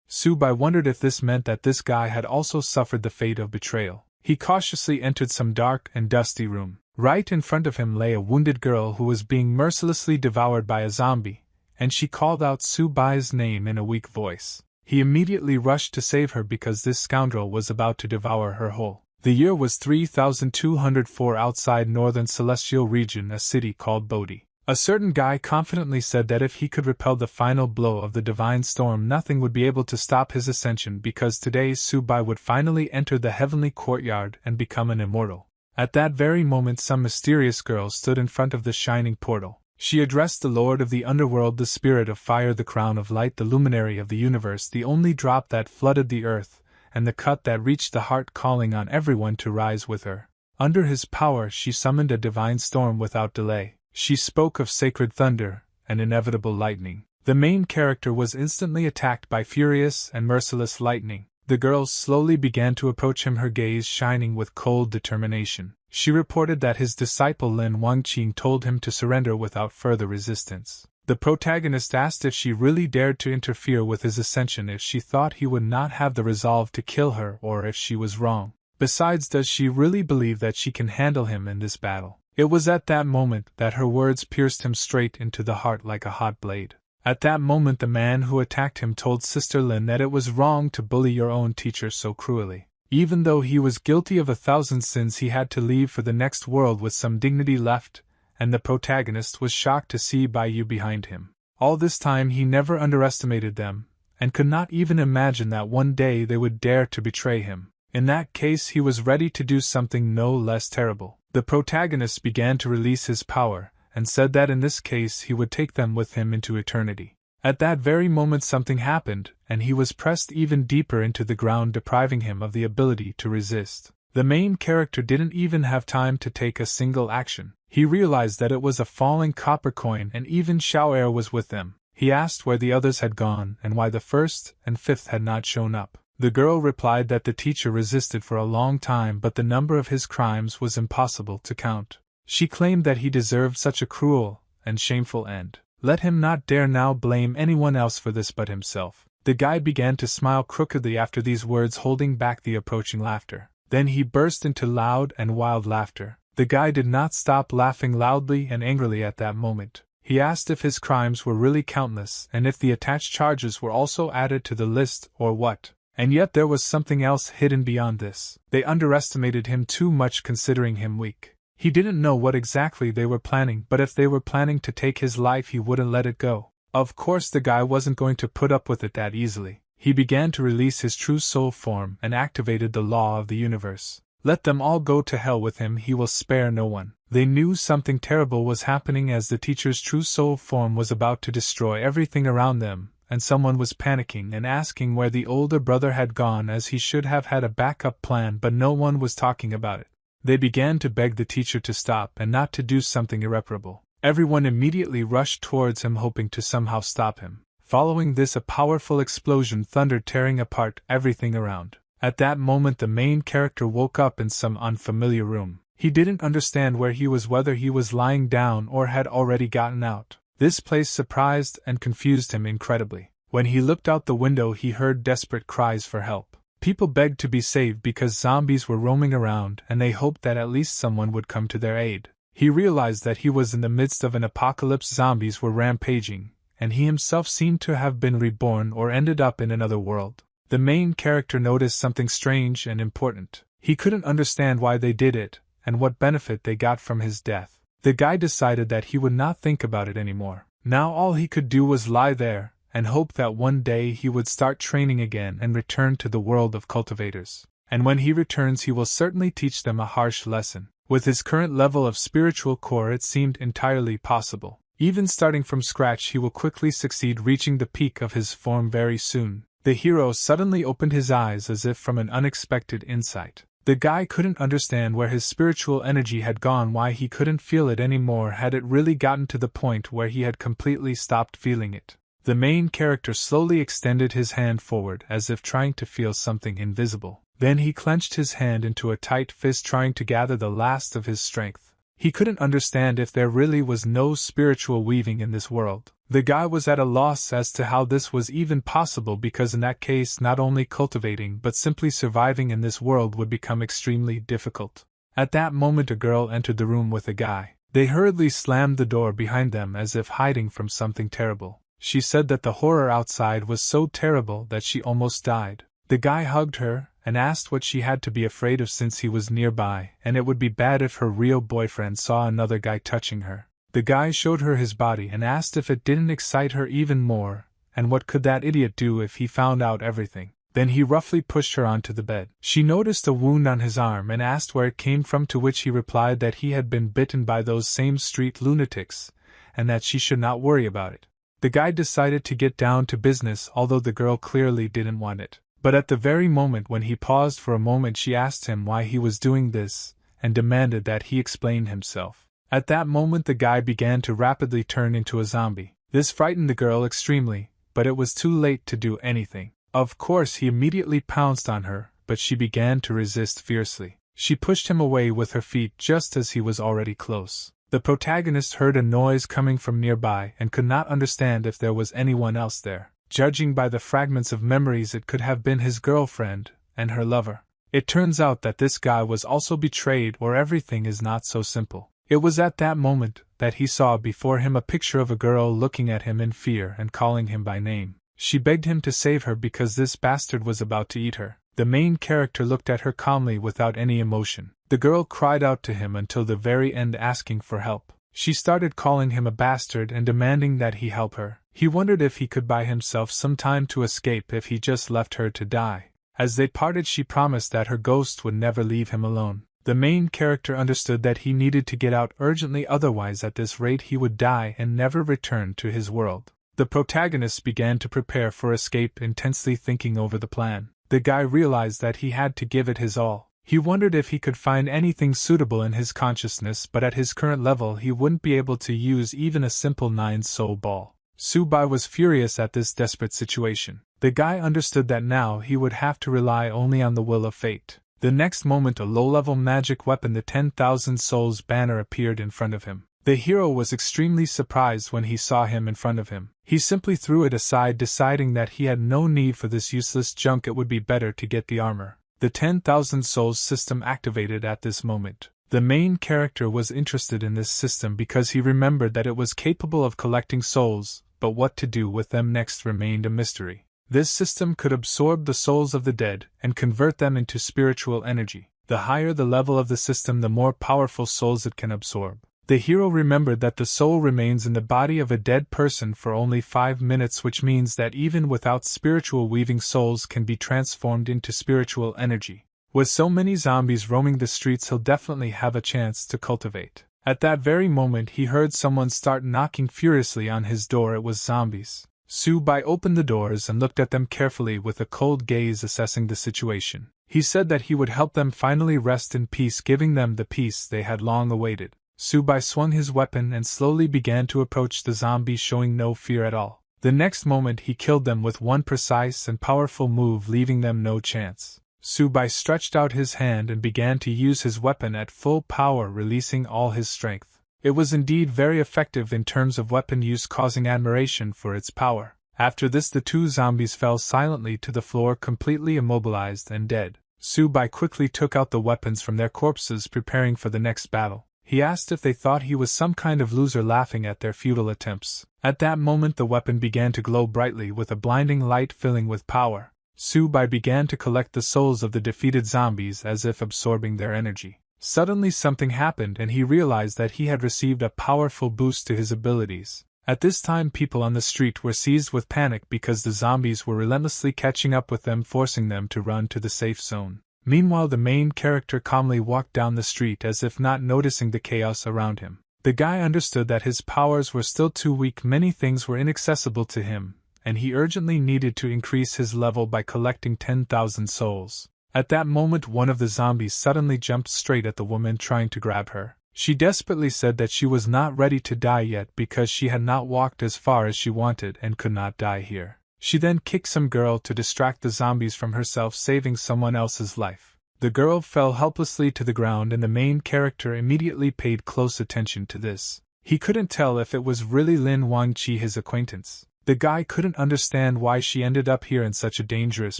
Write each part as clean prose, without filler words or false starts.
Subai wondered if this meant that this guy had also suffered the fate of betrayal. He cautiously entered some dark and dusty room. Right in front of him lay a wounded girl who was being mercilessly devoured by a zombie, and she called out Subai's name in a weak voice. He immediately rushed to save her because this scoundrel was about to devour her whole. The year was 3204 outside northern celestial region, a city called Bodhi. A certain guy confidently said that if he could repel the final blow of the divine storm, nothing would be able to stop his ascension, because today Subai would finally enter the heavenly courtyard and become an immortal. At that very moment, some mysterious girl stood in front of the shining portal. She addressed the Lord of the Underworld, the Spirit of Fire, the Crown of Light, the Luminary of the Universe, the only drop that flooded the earth, and the cut that reached the heart, calling on everyone to rise with her. Under his power, she summoned a divine storm without delay. She spoke of sacred thunder and inevitable lightning. The main character was instantly attacked by furious and merciless lightning. The girl slowly began to approach him, her gaze shining with cold determination. She reported that his disciple Lin Wongchi told him to surrender without further resistance. The protagonist asked if she really dared to interfere with his ascension, if she thought he would not have the resolve to kill her, or if she was wrong. Besides, does she really believe that she can handle him in this battle? It was at that moment that her words pierced him straight into the heart like a hot blade. At that moment, the man who attacked him told Sister Lin that it was wrong to bully your own teacher so cruelly. Even though he was guilty of 1,000 sins, he had to leave for the next world with some dignity left, and the protagonist was shocked to see Baiyu behind him. All this time he never underestimated them, and could not even imagine that one day they would dare to betray him. In that case, he was ready to do something no less terrible. The protagonist began to release his power, and said that in this case he would take them with him into eternity. At that very moment something happened, and he was pressed even deeper into the ground, depriving him of the ability to resist. The main character didn't even have time to take a single action. He realized that it was a falling copper coin, and even Xiao'er was with them. He asked where the others had gone and why the first and fifth had not shown up. The girl replied that the teacher resisted for a long time, but the number of his crimes was impossible to count. She claimed that he deserved such a cruel and shameful end. Let him not dare now blame anyone else for this but himself. The guy began to smile crookedly after these words, holding back the approaching laughter. Then he burst into loud and wild laughter. The guy did not stop laughing loudly and angrily at that moment. He asked if his crimes were really countless and if the attached charges were also added to the list or what. And yet there was something else hidden beyond this. They underestimated him too much, considering him weak. He didn't know what exactly they were planning, but if they were planning to take his life, he wouldn't let it go. Of course the guy wasn't going to put up with it that easily. He began to release his true soul form and activated the law of the universe. Let them all go to hell with him, he will spare no one. They knew something terrible was happening, as the teacher's true soul form was about to destroy everything around them, and someone was panicking and asking where the older brother had gone, as he should have had a backup plan, but no one was talking about it. They began to beg the teacher to stop and not to do something irreparable. Everyone immediately rushed towards him, hoping to somehow stop him. Following this, a powerful explosion thundered, tearing apart everything around. At that moment, the main character woke up in some unfamiliar room. He didn't understand where he was, whether he was lying down or had already gotten out. This place surprised and confused him incredibly. When he looked out the window, he heard desperate cries for help. People begged to be saved because zombies were roaming around, and they hoped that at least someone would come to their aid. He realized that he was in the midst of an apocalypse. Zombies were rampaging, and he himself seemed to have been reborn or ended up in another world. The main character noticed something strange and important. He couldn't understand why they did it, and what benefit they got from his death. The guy decided that he would not think about it anymore. Now all he could do was lie there, and hope that one day he would start training again and return to the world of cultivators. And when he returns, he will certainly teach them a harsh lesson. With his current level of spiritual core, it seemed entirely possible. Even starting from scratch, he will quickly succeed, reaching the peak of his form very soon. The hero suddenly opened his eyes as if from an unexpected insight. The guy couldn't understand where his spiritual energy had gone, why he couldn't feel it anymore. Had it really gotten to the point where he had completely stopped feeling it? The main character slowly extended his hand forward as if trying to feel something invisible. Then he clenched his hand into a tight fist, trying to gather the last of his strength. He couldn't understand if there really was no spiritual weaving in this world. The guy was at a loss as to how this was even possible, because in that case not only cultivating but simply surviving in this world would become extremely difficult. At that moment a girl entered the room with a guy. They hurriedly slammed the door behind them as if hiding from something terrible. She said that the horror outside was so terrible that she almost died. The guy hugged her and asked what she had to be afraid of since he was nearby, and it would be bad if her real boyfriend saw another guy touching her. The guy showed her his body and asked if it didn't excite her even more, and what could that idiot do if he found out everything. Then he roughly pushed her onto the bed. She noticed a wound on his arm and asked where it came from, to which he replied that he had been bitten by those same street lunatics, and that she should not worry about it. The guy decided to get down to business, although the girl clearly didn't want it. But at the very moment when he paused for a moment, she asked him why he was doing this, and demanded that he explain himself. At that moment the guy began to rapidly turn into a zombie. This frightened the girl extremely, but it was too late to do anything. Of course he immediately pounced on her, but she began to resist fiercely. She pushed him away with her feet just as he was already close. The protagonist heard a noise coming from nearby and could not understand if there was anyone else there. Judging by the fragments of memories, it could have been his girlfriend and her lover. It turns out that this guy was also betrayed, or everything is not so simple. It was at that moment that he saw before him a picture of a girl looking at him in fear and calling him by name. She begged him to save her because this bastard was about to eat her. The main character looked at her calmly without any emotion. The girl cried out to him until the very end, asking for help. She started calling him a bastard and demanding that he help her. He wondered if he could buy himself some time to escape if he just left her to die. As they parted, she promised that her ghost would never leave him alone. The main character understood that he needed to get out urgently, otherwise at this rate he would die and never return to his world. The protagonist began to prepare for escape, intensely thinking over the plan. The guy realized that he had to give it his all. He wondered if he could find anything suitable in his consciousness, but at his current level he wouldn't be able to use even a simple 9-soul ball. Subai was furious at this desperate situation. The guy understood that now he would have to rely only on the will of fate. The next moment a low-level magic weapon, the 10,000 Souls banner, appeared in front of him. The hero was extremely surprised when he saw him in front of him. He simply threw it aside, deciding that he had no need for this useless junk, it would be better to get the armor. The 10,000 Souls system activated at this moment. The main character was interested in this system because he remembered that it was capable of collecting souls, but what to do with them next remained a mystery. This system could absorb the souls of the dead and convert them into spiritual energy. The higher the level of the system, the more powerful souls it can absorb. The hero remembered that the soul remains in the body of a dead person for only 5 minutes, which means that even without spiritual weaving, souls can be transformed into spiritual energy. With so many zombies roaming the streets, he'll definitely have a chance to cultivate. At that very moment he heard someone start knocking furiously on his door. It was zombies. Subai opened the doors and looked at them carefully with a cold gaze, assessing the situation. He said that he would help them finally rest in peace, giving them the peace they had long awaited. Subai swung his weapon and slowly began to approach the zombies, showing no fear at all. The next moment he killed them with one precise and powerful move, leaving them no chance. Subai stretched out his hand and began to use his weapon at full power, releasing all his strength. It was indeed very effective in terms of weapon use, causing admiration for its power. After this the two zombies fell silently to the floor, completely immobilized and dead. Subai quickly took out the weapons from their corpses, preparing for the next battle. He asked if they thought he was some kind of loser, laughing at their futile attempts. At that moment the weapon began to glow brightly with a blinding light filling with power. Subai began to collect the souls of the defeated zombies as if absorbing their energy. Suddenly something happened and he realized that he had received a powerful boost to his abilities. At this time people on the street were seized with panic because the zombies were relentlessly catching up with them, forcing them to run to the safe zone. Meanwhile the main character calmly walked down the street as if not noticing the chaos around him. The guy understood that his powers were still too weak, many things were inaccessible to him, and he urgently needed to increase his level by collecting 10,000 souls. At that moment one of the zombies suddenly jumped straight at the woman, trying to grab her. She desperately said that she was not ready to die yet because she had not walked as far as she wanted and could not die here. She then kicked some girl to distract the zombies from herself, saving someone else's life. The girl fell helplessly to the ground and the main character immediately paid close attention to this. He couldn't tell if it was really Lin Wongchi, his acquaintance. The guy couldn't understand why she ended up here in such a dangerous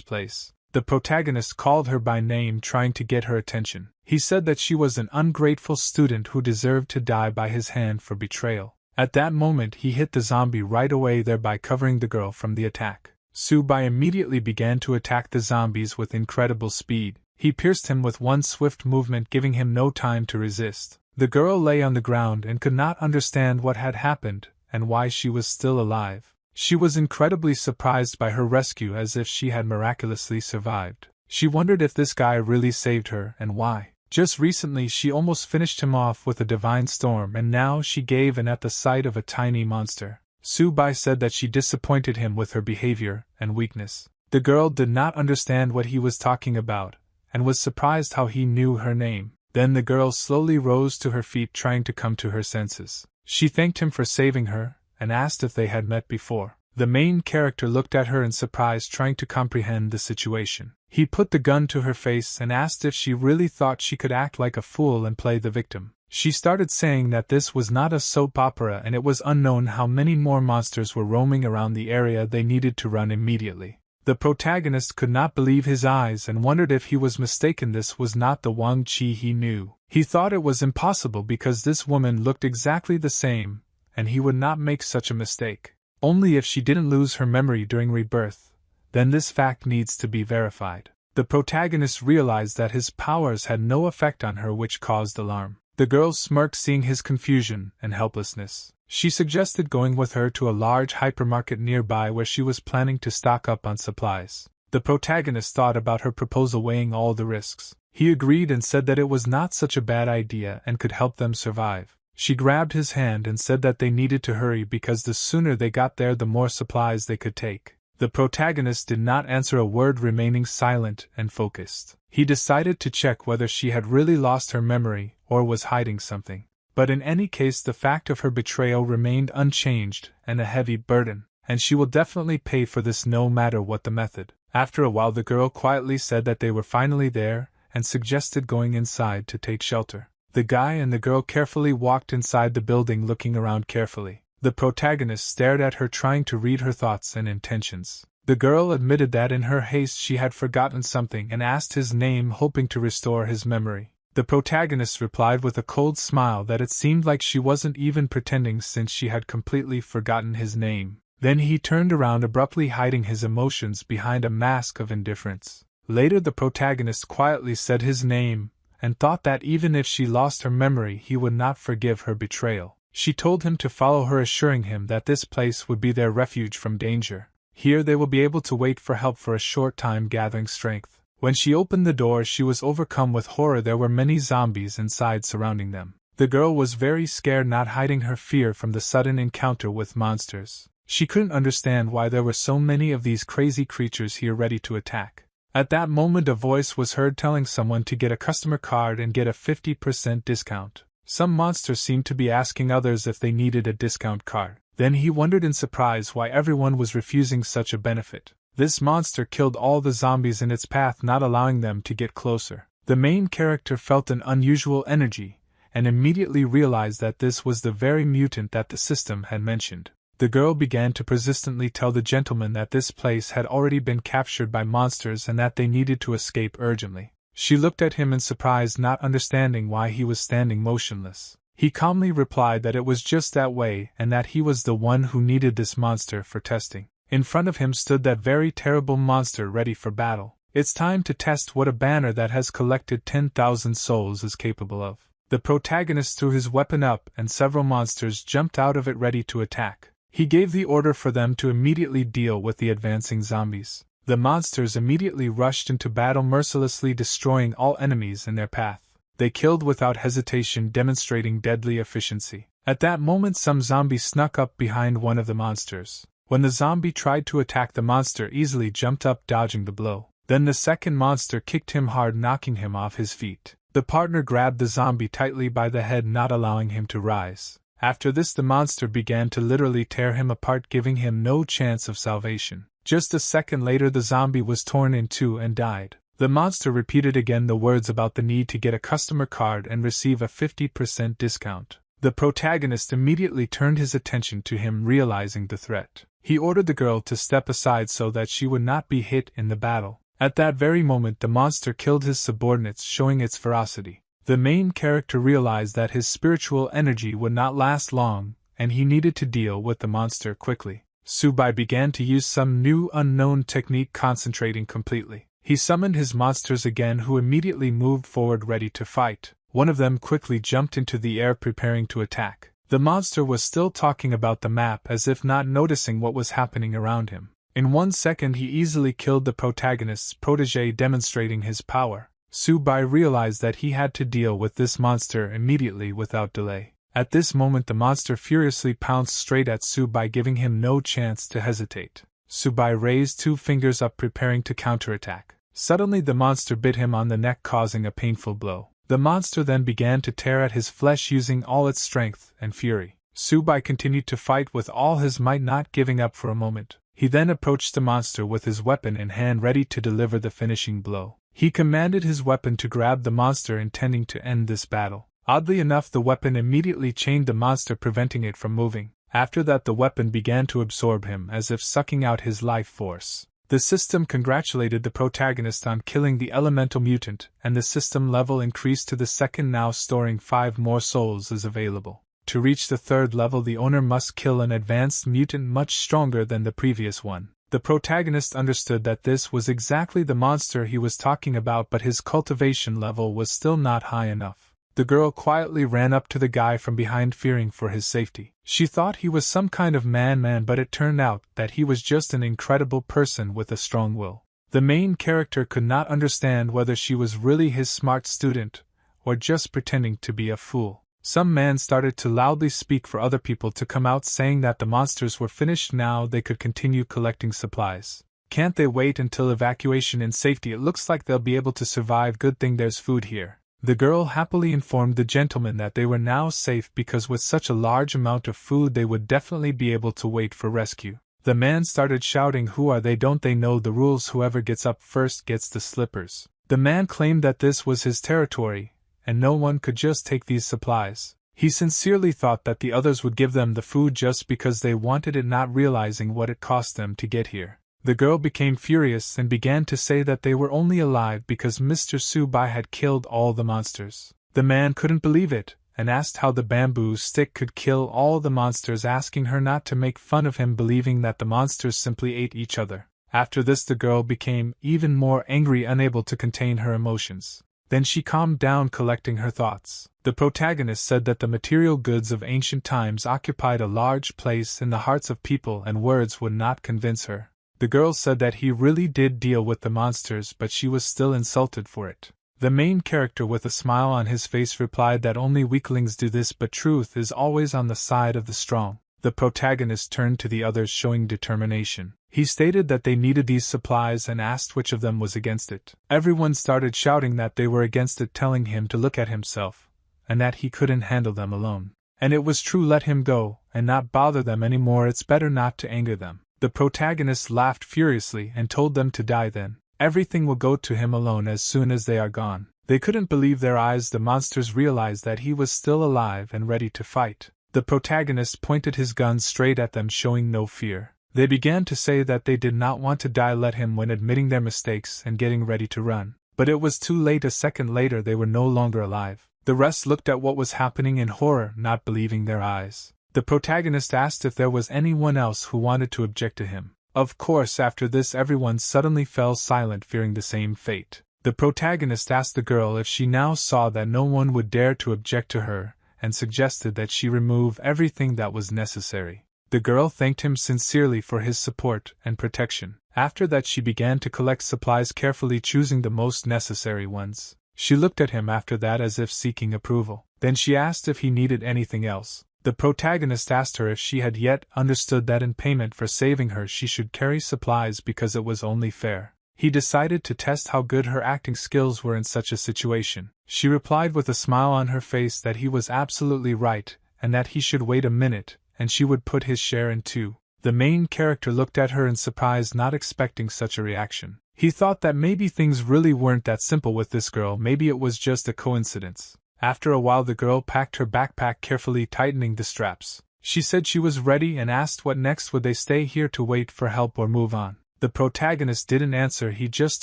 place. The protagonist called her by name, trying to get her attention. He said that she was an ungrateful student who deserved to die by his hand for betrayal. At that moment he hit the zombie right away, thereby covering the girl from the attack. Subai immediately began to attack the zombies with incredible speed. He pierced him with one swift movement, giving him no time to resist. The girl lay on the ground and could not understand what had happened and why she was still alive. She was incredibly surprised by her rescue, as if she had miraculously survived. She wondered if this guy really saved her and why. Just recently she almost finished him off with a divine storm, and now she gave in at the sight of a tiny monster. Subai said that she disappointed him with her behavior and weakness. The girl did not understand what he was talking about, and was surprised how he knew her name. Then the girl slowly rose to her feet, trying to come to her senses. She thanked him for saving her, and asked if they had met before. The main character looked at her in surprise, trying to comprehend the situation. He put the gun to her face and asked if she really thought she could act like a fool and play the victim. She started saying that this was not a soap opera and it was unknown how many more monsters were roaming around the area. They needed to run immediately. The protagonist could not believe his eyes and wondered if he was mistaken. This was not the Wongchi he knew. He thought it was impossible because this woman looked exactly the same, and he would not make such a mistake. Only if she didn't lose her memory during rebirth, then this fact needs to be verified. The protagonist realized that his powers had no effect on her, which caused alarm. The girl smirked, seeing his confusion and helplessness. She suggested going with her to a large hypermarket nearby where she was planning to stock up on supplies. The protagonist thought about her proposal, weighing all the risks. He agreed and said that it was not such a bad idea and could help them survive. She grabbed his hand and said that they needed to hurry because the sooner they got there, the more supplies they could take. The protagonist did not answer a word, remaining silent and focused. He decided to check whether she had really lost her memory or was hiding something. But in any case, the fact of her betrayal remained unchanged and a heavy burden, and she will definitely pay for this no matter what the method. After a while, the girl quietly said that they were finally there and suggested going inside to take shelter. The guy and the girl carefully walked inside the building, looking around carefully. The protagonist stared at her, trying to read her thoughts and intentions. The girl admitted that in her haste she had forgotten something and asked his name, hoping to restore his memory. The protagonist replied with a cold smile that it seemed like she wasn't even pretending, since she had completely forgotten his name. Then he turned around abruptly, hiding his emotions behind a mask of indifference. Later, the protagonist quietly said his name, and thought that even if she lost her memory he would not forgive her betrayal. She told him to follow her, assuring him that this place would be their refuge from danger. Here they will be able to wait for help for a short time, gathering strength. When she opened the door, she was overcome with horror. There were many zombies inside, surrounding them. The girl was very scared, not hiding her fear from the sudden encounter with monsters. She couldn't understand why there were so many of these crazy creatures here ready to attack. At that moment, a voice was heard telling someone to get a customer card and get a 50% discount. Some monsters seemed to be asking others if they needed a discount card. Then he wondered in surprise why everyone was refusing such a benefit. This monster killed all the zombies in its path, not allowing them to get closer. The main character felt an unusual energy, and immediately realized that this was the very mutant that the system had mentioned. The girl began to persistently tell the gentleman that this place had already been captured by monsters and that they needed to escape urgently. She looked at him in surprise, not understanding why he was standing motionless. He calmly replied that it was just that way and that he was the one who needed this monster for testing. In front of him stood that very terrible monster, ready for battle. It's time to test what a banner that has collected 10,000 souls is capable of. The protagonist threw his weapon up and several monsters jumped out of it, ready to attack. He gave the order for them to immediately deal with the advancing zombies. The monsters immediately rushed into battle, mercilessly destroying all enemies in their path. They killed without hesitation, demonstrating deadly efficiency. At that moment, some zombie snuck up behind one of the monsters. When the zombie tried to attack, the monster easily jumped up, dodging the blow. Then the second monster kicked him hard, knocking him off his feet. The partner grabbed the zombie tightly by the head, not allowing him to rise. After this, the monster began to literally tear him apart, giving him no chance of salvation. Just a second later, the zombie was torn in two and died. The monster repeated again the words about the need to get a customer card and receive a 50% discount. The protagonist immediately turned his attention to him, realizing the threat. He ordered the girl to step aside so that she would not be hit in the battle. At that very moment, the monster killed his subordinates, showing its ferocity. The main character realized that his spiritual energy would not last long, and he needed to deal with the monster quickly. Subai began to use some new unknown technique, concentrating completely. He summoned his monsters again, who immediately moved forward ready to fight. One of them quickly jumped into the air, preparing to attack. The monster was still talking about the map as if not noticing what was happening around him. In 1 second he easily killed the protagonist's protege, demonstrating his power. Subai realized that he had to deal with this monster immediately without delay. At this moment the monster furiously pounced straight at Subai, giving him no chance to hesitate. Subai raised 2 fingers up, preparing to counterattack. Suddenly the monster bit him on the neck, causing a painful blow. The monster then began to tear at his flesh using all its strength and fury. Subai continued to fight with all his might, not giving up for a moment. He then approached the monster with his weapon in hand, ready to deliver the finishing blow. He commanded his weapon to grab the monster, intending to end this battle. Oddly enough, the weapon immediately chained the monster, preventing it from moving. After that, the weapon began to absorb him, as if sucking out his life force. The system congratulated the protagonist on killing the elemental mutant, and the system level increased to the 2nd, now storing 5 more souls is available. To reach the 3rd level, the owner must kill an advanced mutant much stronger than the previous one. The protagonist understood that this was exactly the monster he was talking about, but his cultivation level was still not high enough. The girl quietly ran up to the guy from behind, fearing for his safety. She thought he was some kind of man, but it turned out that he was just an incredible person with a strong will. The main character could not understand whether she was really his smart student, or just pretending to be a fool. Some man started to loudly speak for other people to come out, saying that the monsters were finished now, they could continue collecting supplies. Can't they wait until evacuation in safety? It looks like they'll be able to survive, good thing there's food here. The girl happily informed the gentleman that they were now safe because with such a large amount of food they would definitely be able to wait for rescue. The man started shouting, "Who are they? Don't they know the rules? Whoever gets up first gets the slippers." The man claimed that this was his territory, and no one could just take these supplies. He sincerely thought that the others would give them the food just because they wanted it, not realizing what it cost them to get here. The girl became furious and began to say that they were only alive because Mr. Subai had killed all the monsters. The man couldn't believe it, and asked how the bamboo stick could kill all the monsters, asking her not to make fun of him, believing that the monsters simply ate each other. After this, the girl became even more angry, unable to contain her emotions. Then she calmed down, collecting her thoughts. The protagonist said that the material goods of ancient times occupied a large place in the hearts of people, and words would not convince her. The girl said that he really did deal with the monsters, but she was still insulted for it. The main character, with a smile on his face, replied that only weaklings do this, but truth is always on the side of the strong. The protagonist turned to the others, showing determination. He stated that they needed these supplies and asked which of them was against it. Everyone started shouting that they were against it, telling him to look at himself, and that he couldn't handle them alone. And it was true, let him go, and not bother them anymore, it's better not to anger them. The protagonist laughed furiously and told them to die then. Everything will go to him alone as soon as they are gone. They couldn't believe their eyes. The monsters realized that he was still alive and ready to fight. The protagonist pointed his gun straight at them, showing no fear. They began to say that they did not want to die, let him win, admitting their mistakes and getting ready to run. But it was too late. A second later they were no longer alive. The rest looked at what was happening in horror, not believing their eyes. The protagonist asked if there was anyone else who wanted to object to him. Of course, after this everyone suddenly fell silent, fearing the same fate. The protagonist asked the girl if she now saw that no one would dare to object to her, and suggested that she remove everything that was necessary. The girl thanked him sincerely for his support and protection. After that she began to collect supplies, carefully choosing the most necessary ones. She looked at him after that as if seeking approval. Then she asked if he needed anything else. The protagonist asked her if she had yet understood that in payment for saving her she should carry supplies because it was only fair. He decided to test how good her acting skills were in such a situation. She replied with a smile on her face that he was absolutely right, and that he should wait a minute, and she would put his share in too. The main character looked at her in surprise, not expecting such a reaction. He thought that maybe things really weren't that simple with this girl, maybe it was just a coincidence. After a while the girl packed her backpack, carefully tightening the straps. She said she was ready and asked what next. Would they stay here to wait for help or move on? The protagonist didn't answer, he just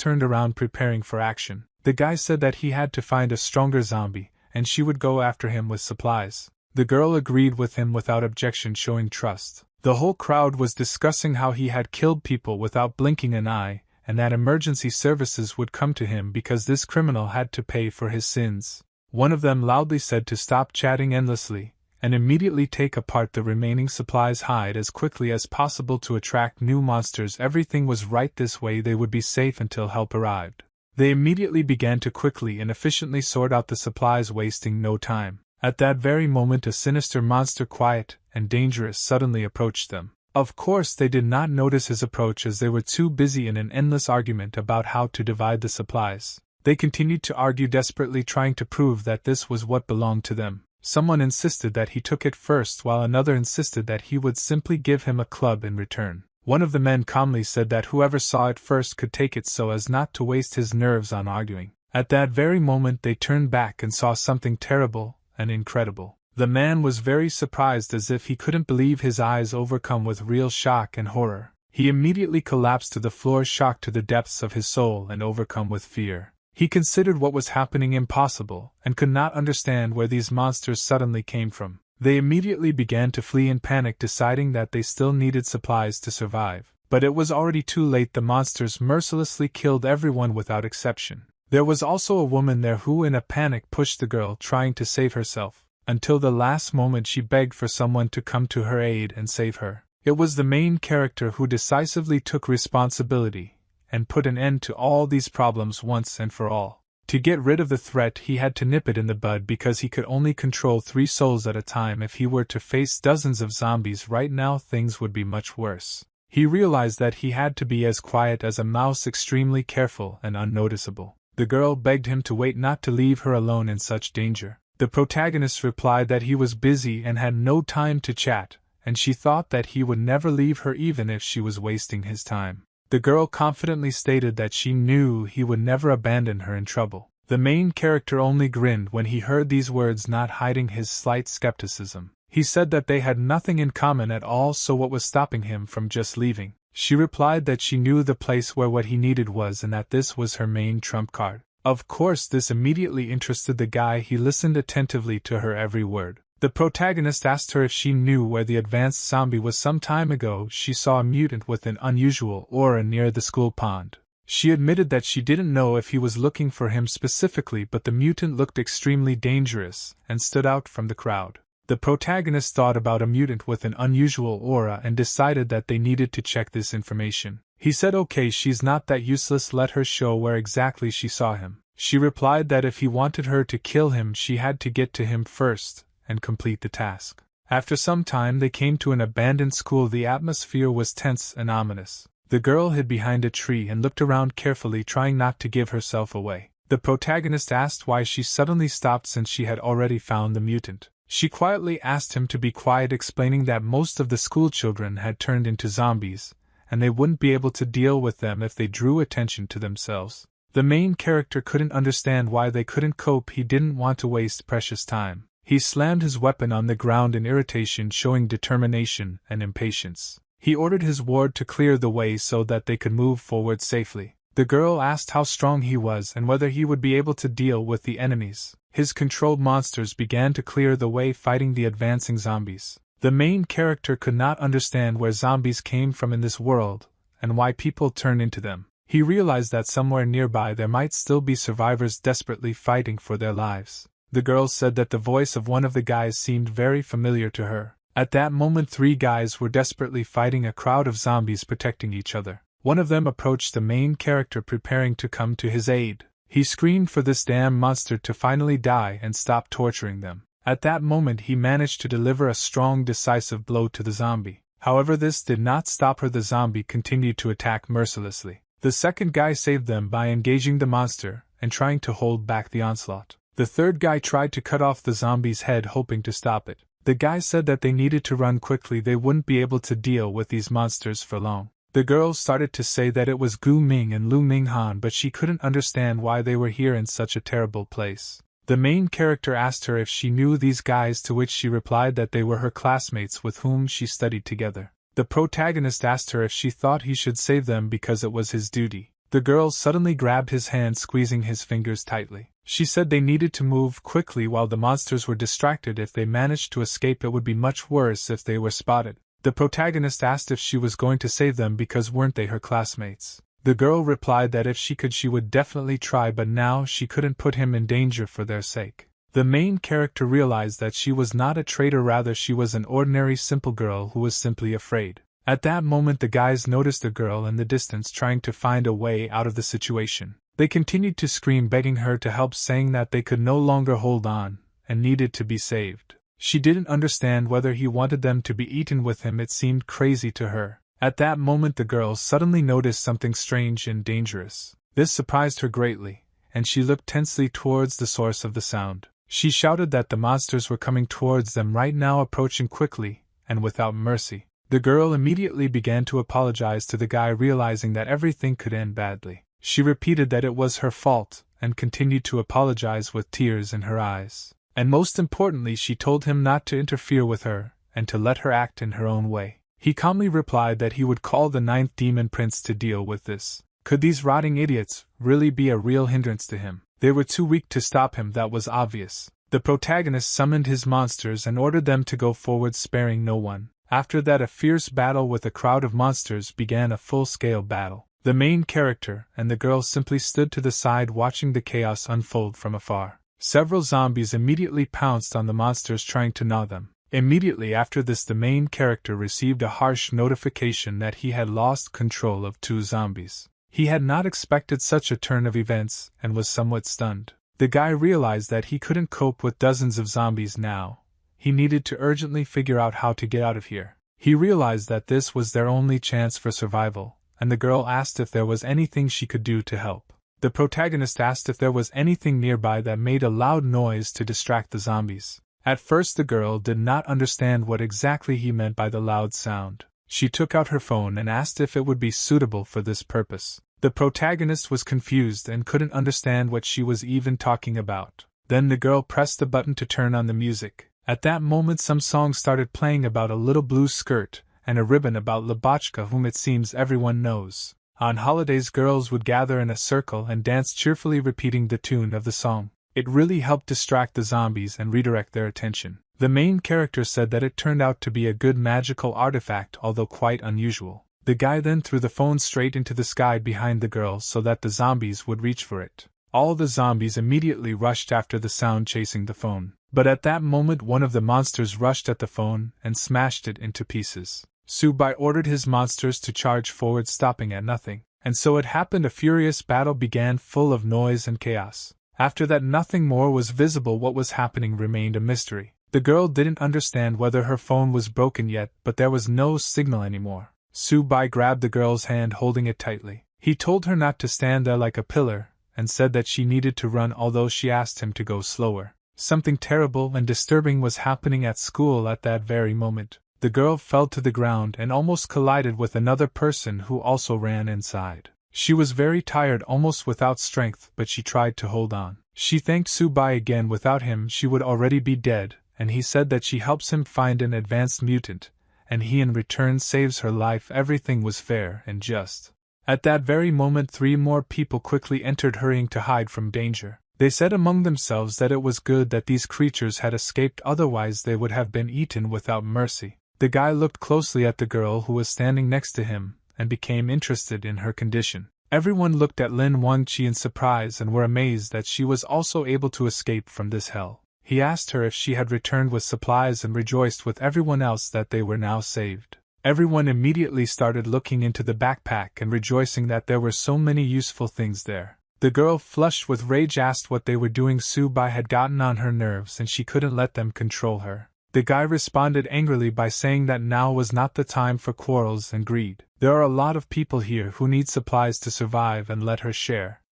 turned around preparing for action. The guy said that he had to find a stronger zombie, and she would go after him with supplies. The girl agreed with him without objection, showing trust. The whole crowd was discussing how he had killed people without blinking an eye, and that emergency services would come to him because this criminal had to pay for his sins. One of them loudly said to stop chatting endlessly, and immediately take apart the remaining supplies, hide as quickly as possible to attract new monsters. Everything was right this way, they would be safe until help arrived. They immediately began to quickly and efficiently sort out the supplies, wasting no time. At that very moment a sinister monster, quiet and dangerous, suddenly approached them. Of course they did not notice his approach as they were too busy in an endless argument about how to divide the supplies. They continued to argue desperately, trying to prove that this was what belonged to them. Someone insisted that he took it first, while another insisted that he would simply give him a club in return. One of the men calmly said that whoever saw it first could take it so as not to waste his nerves on arguing. At that very moment they turned back and saw something terrible and incredible. The man was very surprised, as if he couldn't believe his eyes, overcome with real shock and horror. He immediately collapsed to the floor, shocked to the depths of his soul and overcome with fear. He considered what was happening impossible, and could not understand where these monsters suddenly came from. They immediately began to flee in panic, deciding that they still needed supplies to survive. But it was already too late. The monsters mercilessly killed everyone without exception. There was also a woman there who in a panic pushed the girl, trying to save herself. Until the last moment she begged for someone to come to her aid and save her. It was the main character who decisively took responsibility and put an end to all these problems once and for all. To get rid of the threat he had to nip it in the bud, because he could only control 3 souls at a time. If he were to face dozens of zombies right now, things would be much worse. He realized that he had to be as quiet as a mouse, extremely careful and unnoticeable. The girl begged him to wait, not to leave her alone in such danger. The protagonist replied that he was busy and had no time to chat, and she thought that he would never leave her even if she was wasting his time. The girl confidently stated that she knew he would never abandon her in trouble. The main character only grinned when he heard these words, not hiding his slight skepticism. He said that they had nothing in common at all, so what was stopping him from just leaving? She replied that she knew the place where what he needed was, and that this was her main trump card. Of course, this immediately interested the guy. He listened attentively to her every word. The protagonist asked her if she knew where the advanced zombie was. Some time ago she saw a mutant with an unusual aura near the school pond. She admitted that she didn't know if he was looking for him specifically, but the mutant looked extremely dangerous and stood out from the crowd. The protagonist thought about a mutant with an unusual aura and decided that they needed to check this information. He said, "Okay, she's not that useless, let her show where exactly she saw him." She replied that if he wanted her to kill him, she had to get to him first and complete the task. After some time they came to an abandoned school. The atmosphere was tense and ominous. The girl hid behind a tree and looked around carefully, trying not to give herself away. The protagonist asked why she suddenly stopped since she had already found the mutant. She quietly asked him to be quiet, explaining that most of the school children had turned into zombies, and they wouldn't be able to deal with them if they drew attention to themselves. The main character couldn't understand why they couldn't cope. He didn't want to waste precious time. He slammed his weapon on the ground in irritation, showing determination and impatience. He ordered his ward to clear the way so that they could move forward safely. The girl asked how strong he was and whether he would be able to deal with the enemies. His controlled monsters began to clear the way, fighting the advancing zombies. The main character could not understand where zombies came from in this world, and why people turned into them. He realized that somewhere nearby there might still be survivors desperately fighting for their lives. The girl said that the voice of one of the guys seemed very familiar to her. At that moment 3 guys were desperately fighting a crowd of zombies, protecting each other. One of them approached the main character, preparing to come to his aid. He screamed for this damn monster to finally die and stop torturing them. At that moment he managed to deliver a strong, decisive blow to the zombie. However, this did not stop her. The zombie continued to attack mercilessly. The second guy saved them by engaging the monster and trying to hold back the onslaught. The third guy tried to cut off the zombie's head, hoping to stop it. The guy said that they needed to run quickly, they wouldn't be able to deal with these monsters for long. The girl started to say that it was Gu Ming and Lu Minghan, but she couldn't understand why they were here in such a terrible place. The main character asked her if she knew these guys, to which she replied that they were her classmates with whom she studied together. The protagonist asked her if she thought he should save them because it was his duty. The girl suddenly grabbed his hand, squeezing his fingers tightly. She said they needed to move quickly while the monsters were distracted. If they managed to escape, it would be much worse if they were spotted. The protagonist asked if she was going to save them because weren't they her classmates. The girl replied that if she could, she would definitely try, but now she couldn't put him in danger for their sake. The main character realized that she was not a traitor, rather she was an ordinary simple girl who was simply afraid. At that moment the guys noticed a girl in the distance trying to find a way out of the situation. They continued to scream, begging her to help, saying that they could no longer hold on and needed to be saved. She didn't understand whether he wanted them to be eaten with him. It seemed crazy to her. At that moment the girl suddenly noticed something strange and dangerous. This surprised her greatly, and she looked tensely towards the source of the sound. She shouted that the monsters were coming towards them right now, approaching quickly and without mercy. The girl immediately began to apologize to the guy, realizing that everything could end badly. She repeated that it was her fault and continued to apologize with tears in her eyes. And most importantly, she told him not to interfere with her and to let her act in her own way. He calmly replied that he would call the 9th demon prince to deal with this. Could these rotting idiots really be a real hindrance to him? They were too weak to stop him, that was obvious. The protagonist summoned his monsters and ordered them to go forward, sparing no one. After that, a fierce battle with a crowd of monsters began, a full-scale battle. The main character and the girl simply stood to the side, watching the chaos unfold from afar. Several zombies immediately pounced on the monsters, trying to gnaw them. Immediately after this, the main character received a harsh notification that he had lost control of 2 zombies. He had not expected such a turn of events and was somewhat stunned. The guy realized that he couldn't cope with dozens of zombies now. He needed to urgently figure out how to get out of here. He realized that this was their only chance for survival, and the girl asked if there was anything she could do to help. The protagonist asked if there was anything nearby that made a loud noise to distract the zombies. At first the girl did not understand what exactly he meant by the loud sound. She took out her phone and asked if it would be suitable for this purpose. The protagonist was confused and couldn't understand what she was even talking about. Then the girl pressed the button to turn on the music. At that moment some songs started playing about a little blue skirt and a ribbon about Labochka, whom it seems everyone knows. On holidays girls would gather in a circle and dance cheerfully, repeating the tune of the song. It really helped distract the zombies and redirect their attention. The main character said that it turned out to be a good magical artifact, although quite unusual. The guy then threw the phone straight into the sky behind the girl so that the zombies would reach for it. All the zombies immediately rushed after the sound, chasing the phone. But at that moment one of the monsters rushed at the phone and smashed it into pieces. Subai ordered his monsters to charge forward, stopping at nothing. And so it happened. A furious battle began, full of noise and chaos. After that nothing more was visible. What was happening remained a mystery. The girl didn't understand whether her phone was broken yet, but there was no signal anymore. Subai grabbed the girl's hand, holding it tightly. He told her not to stand there like a pillar, and said that she needed to run, although she asked him to go slower. Something terrible and disturbing was happening at school at that very moment. The girl fell to the ground and almost collided with another person who also ran inside. She was very tired, almost without strength, but she tried to hold on. She thanked Subai again. Without him she would already be dead, and he said that she helps him find an advanced mutant, and he in return saves her life. Everything was fair and just. At that very moment 3 more people quickly entered, hurrying to hide from danger. They said among themselves that it was good that these creatures had escaped, otherwise they would have been eaten without mercy. The guy looked closely at the girl who was standing next to him, and became interested in her condition. Everyone looked at Lin Wongchi in surprise and were amazed that she was also able to escape from this hell. He asked her if she had returned with supplies and rejoiced with everyone else that they were now saved. Everyone immediately started looking into the backpack and rejoicing that there were so many useful things there. The girl, flushed with rage, asked what they were doing. Subai had gotten on her nerves and she couldn't let them control her. The guy responded angrily by saying that now was not the time for quarrels and greed. There are a lot of people here who need supplies to survive, and let her share.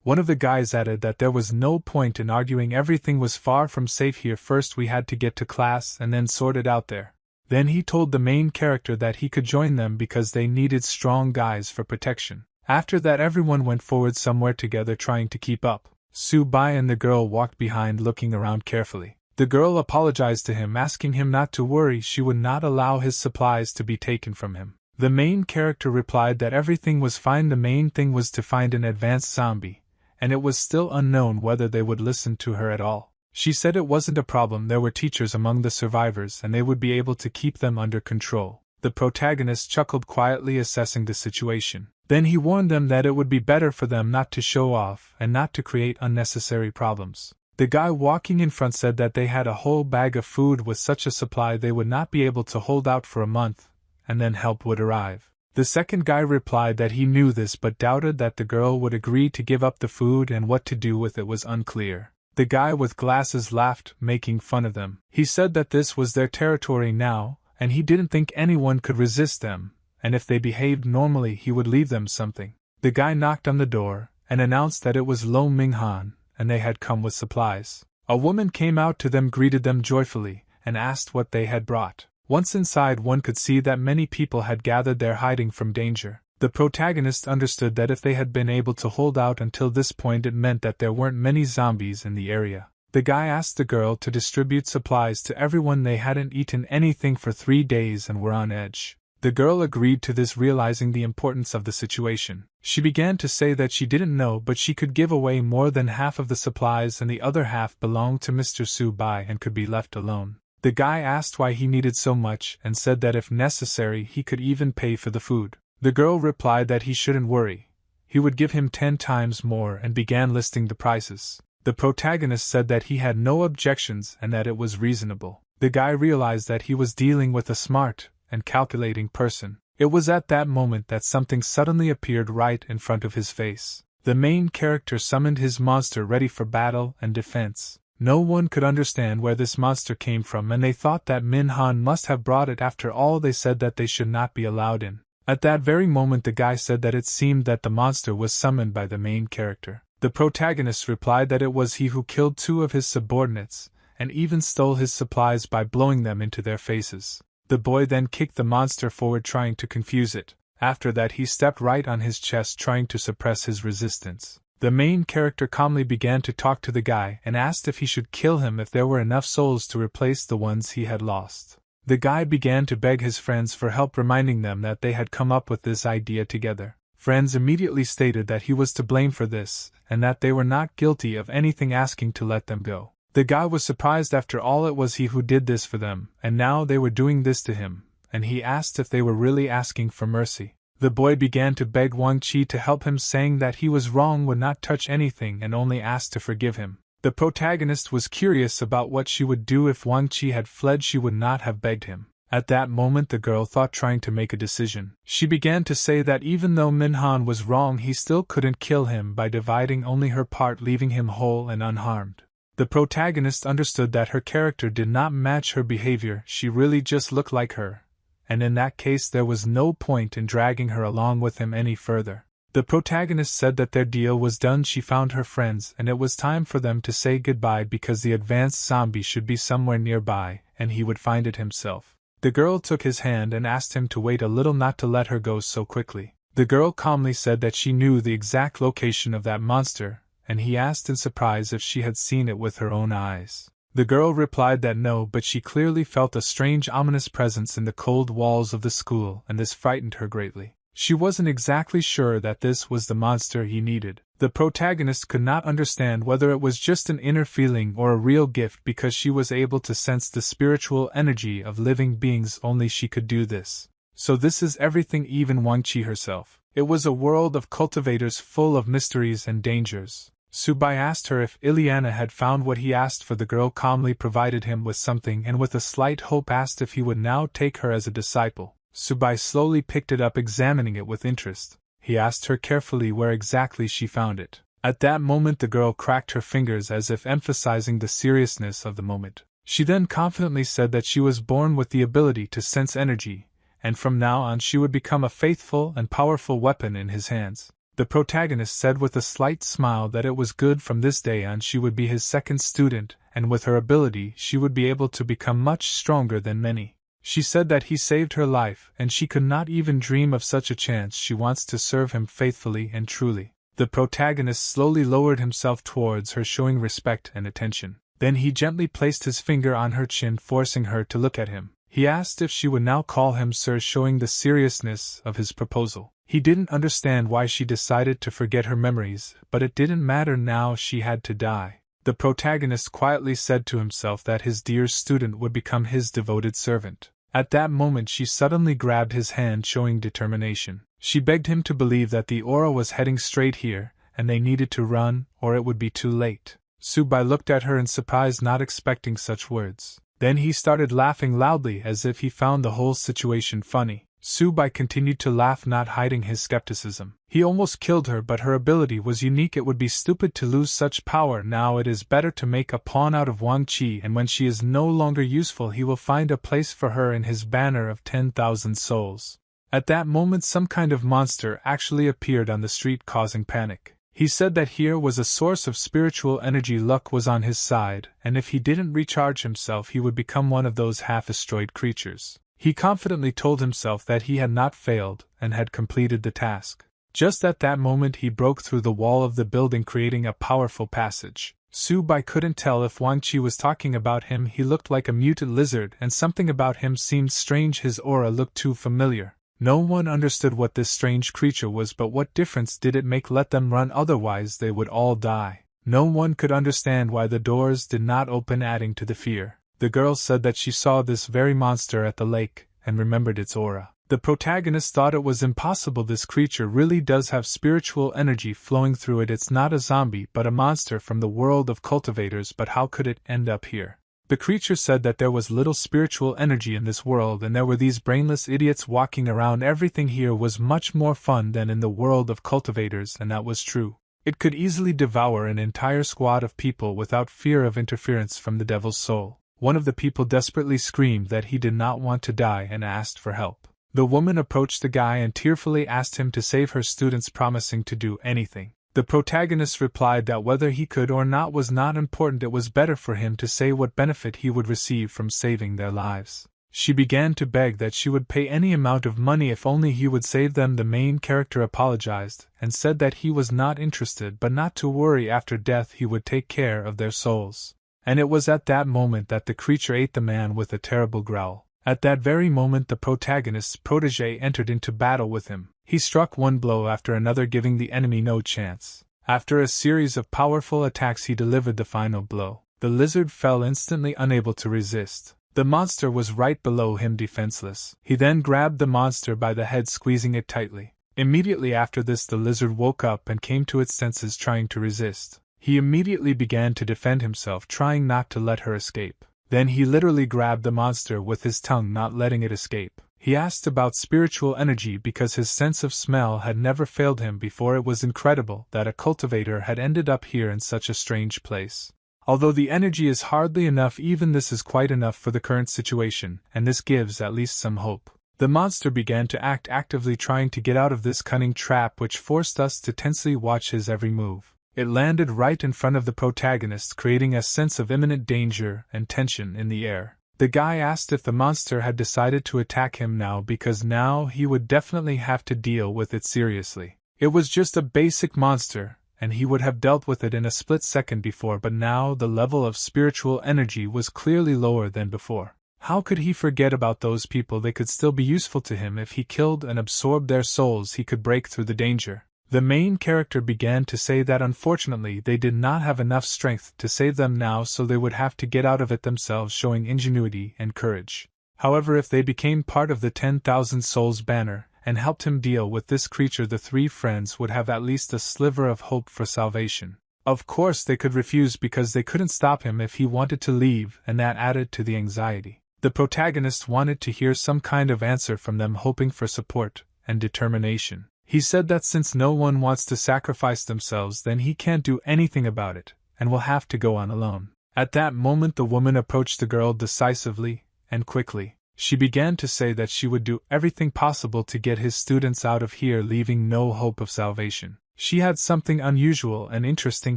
One of the guys added that there was no point in arguing, everything was far from safe here. First we had to get to class and then sort it out there. Then he told the main character that he could join them because they needed strong guys for protection. After that, everyone went forward somewhere together trying to keep up. Su-bai and the girl walked behind looking around carefully. The girl apologized to him, asking him not to worry, she would not allow his supplies to be taken from him. The main character replied that everything was fine, the main thing was to find an advanced zombie, and it was still unknown whether they would listen to her at all. She said it wasn't a problem, there were teachers among the survivors and they would be able to keep them under control. The protagonist chuckled quietly, assessing the situation. Then he warned them that it would be better for them not to show off and not to create unnecessary problems. The guy walking in front said that they had a whole bag of food. With such a supply they would not be able to hold out for a month, and then help would arrive. The second guy replied that he knew this but doubted that the girl would agree to give up the food, and what to do with it was unclear. The guy with glasses laughed, making fun of them. He said that this was their territory now, and he didn't think anyone could resist them, and if they behaved normally he would leave them something. The guy knocked on the door, and announced that it was Lo Minghan, and they had come with supplies. A woman came out to them, greeted them joyfully, and asked what they had brought. Once inside, one could see that many people had gathered there hiding from danger. The protagonist understood that if they had been able to hold out until this point, it meant that there weren't many zombies in the area. The guy asked the girl to distribute supplies to everyone. They hadn't eaten anything for 3 days and were on edge. The girl agreed to this, realizing the importance of the situation. She began to say that she didn't know, but she could give away more than half of the supplies and the other half belonged to Mr. Su-bai and could be left alone. The guy asked why he needed so much and said that if necessary he could even pay for the food. The girl replied that he shouldn't worry. He would give him 10 times more and began listing the prices. The protagonist said that he had no objections and that it was reasonable. The guy realized that he was dealing with a smart and calculating person. It was at that moment that something suddenly appeared right in front of his face. The main character summoned his monster ready for battle and defense. No one could understand where this monster came from, and they thought that Min Han must have brought it. After all, they said that they should not be allowed in. At that very moment, the guy said that it seemed that the monster was summoned by the main character. The protagonist replied that it was he who killed 2 of his subordinates, and even stole his supplies by blowing them into their faces. The boy then kicked the monster forward, trying to confuse it. After that, he stepped right on his chest, trying to suppress his resistance. The main character calmly began to talk to the guy and asked if he should kill him if there were enough souls to replace the ones he had lost. The guy began to beg his friends for help, reminding them that they had come up with this idea together. Friends immediately stated that he was to blame for this, and that they were not guilty of anything, asking to let them go. The guy was surprised. After all, it was he who did this for them, and now they were doing this to him, and he asked if they were really asking for mercy. The boy began to beg Wongchi to help him, saying that he was wrong, would not touch anything, and only asked to forgive him. The protagonist was curious about what she would do if Wongchi had fled. She would not have begged him. At that moment, the girl thought, trying to make a decision. She began to say that even though Minhan was wrong, he still couldn't kill him by dividing only her part, leaving him whole and unharmed. The protagonist understood that her character did not match her behavior. She really just looked like her, and in that case there was no point in dragging her along with him any further. The protagonist said that their deal was done. She found her friends and it was time for them to say goodbye because the advanced zombie should be somewhere nearby and he would find it himself. The girl took his hand and asked him to wait a little, not to let her go so quickly. The girl calmly said that she knew the exact location of that monster, and he asked in surprise if she had seen it with her own eyes. The girl replied that no, but she clearly felt a strange ominous presence in the cold walls of the school, and this frightened her greatly. She wasn't exactly sure that this was the monster he needed. The protagonist could not understand whether it was just an inner feeling or a real gift, because she was able to sense the spiritual energy of living beings. Only she could do this. So this is everything, even Wangchi herself. It was a world of cultivators full of mysteries and dangers. Subai asked her if Ileana had found what he asked for. The girl calmly provided him with something and with a slight hope asked if he would now take her as a disciple. Subai slowly picked it up, examining it with interest. He asked her carefully where exactly she found it. At that moment the girl cracked her fingers as if emphasizing the seriousness of the moment. She then confidently said that she was born with the ability to sense energy, and from now on she would become a faithful and powerful weapon in his hands. The protagonist said with a slight smile that it was good. From this day on she would be his second student, and with her ability she would be able to become much stronger than many. She said that he saved her life and she could not even dream of such a chance. She wants to serve him faithfully and truly. The protagonist slowly lowered himself towards her, showing respect and attention. Then he gently placed his finger on her chin, forcing her to look at him. He asked if she would now call him sir, showing the seriousness of his proposal. He didn't understand why she decided to forget her memories, but it didn't matter now, she had to die. The protagonist quietly said to himself that his dear student would become his devoted servant. At that moment she suddenly grabbed his hand, showing determination. She begged him to believe that the aura was heading straight here, and they needed to run, or it would be too late. Subai looked at her in surprise, not expecting such words. Then he started laughing loudly as if he found the whole situation funny. Subai continued to laugh, not hiding his skepticism. He almost killed her, but her ability was unique. It would be stupid to lose such power. Now it is better to make a pawn out of Wongchi, and when she is no longer useful he will find a place for her in his banner of 10,000 souls. At that moment some kind of monster actually appeared on the street, causing panic. He said that here was a source of spiritual energy. Luck was on his side, and if he didn't recharge himself he would become one of those half-destroyed creatures. He confidently told himself that he had not failed and had completed the task. Just at that moment he broke through the wall of the building, creating a powerful passage. Subai couldn't tell if Wangchi was talking about him. He looked like a mutant lizard, and something about him seemed strange. His aura looked too familiar. No one understood what this strange creature was, but what difference did it make? Let them run, otherwise they would all die. No one could understand why the doors did not open, adding to the fear. The girl said that she saw this very monster at the lake, and remembered its aura. The protagonist thought it was impossible. This creature really does have spiritual energy flowing through it. It's not a zombie, but a monster from the world of cultivators. But how could it end up here? The creature said that there was little spiritual energy in this world, and there were these brainless idiots walking around. Everything here was much more fun than in the world of cultivators, and that was true. It could easily devour an entire squad of people without fear of interference from the devil's soul. One of the people desperately screamed that he did not want to die and asked for help. The woman approached the guy and tearfully asked him to save her students, promising to do anything. The protagonist replied that whether he could or not was not important. It was better for him to say what benefit he would receive from saving their lives. She began to beg that she would pay any amount of money if only he would save them. The main character apologized and said that he was not interested, but not to worry, after death he would take care of their souls. And it was at that moment that the creature ate the man with a terrible growl. At that very moment the protagonist's protege entered into battle with him. He struck one blow after another, giving the enemy no chance. After a series of powerful attacks he delivered the final blow. The lizard fell instantly, unable to resist. The monster was right below him, defenseless. He then grabbed the monster by the head, squeezing it tightly. Immediately after this the lizard woke up and came to its senses, trying to resist. He immediately began to defend himself, trying not to let her escape. Then he literally grabbed the monster with his tongue, not letting it escape. He asked about spiritual energy because his sense of smell had never failed him before. It was incredible that a cultivator had ended up here in such a strange place. Although the energy is hardly enough, even this is quite enough for the current situation, and this gives at least some hope. The monster began to act actively, trying to get out of this cunning trap, which forced us to tensely watch his every move. It landed right in front of the protagonist, creating a sense of imminent danger and tension in the air. The guy asked if the monster had decided to attack him now, because now he would definitely have to deal with it seriously. It was just a basic monster, and he would have dealt with it in a split second before, but now the level of spiritual energy was clearly lower than before. How could he forget about those people? They could still be useful to him. If he killed and absorbed their souls, he could break through the danger. The main character began to say that unfortunately they did not have enough strength to save them now, so they would have to get out of it themselves, showing ingenuity and courage. However, if they became part of the 10,000 Souls banner and helped him deal with this creature, the three friends would have at least a sliver of hope for salvation. Of course they could refuse because they couldn't stop him if he wanted to leave, and that added to the anxiety. The protagonist wanted to hear some kind of answer from them, hoping for support and determination. He said that since no one wants to sacrifice themselves, then he can't do anything about it, and will have to go on alone. At that moment the woman approached the girl decisively and quickly. She began to say that she would do everything possible to get his students out of here, leaving no hope of salvation. She had something unusual and interesting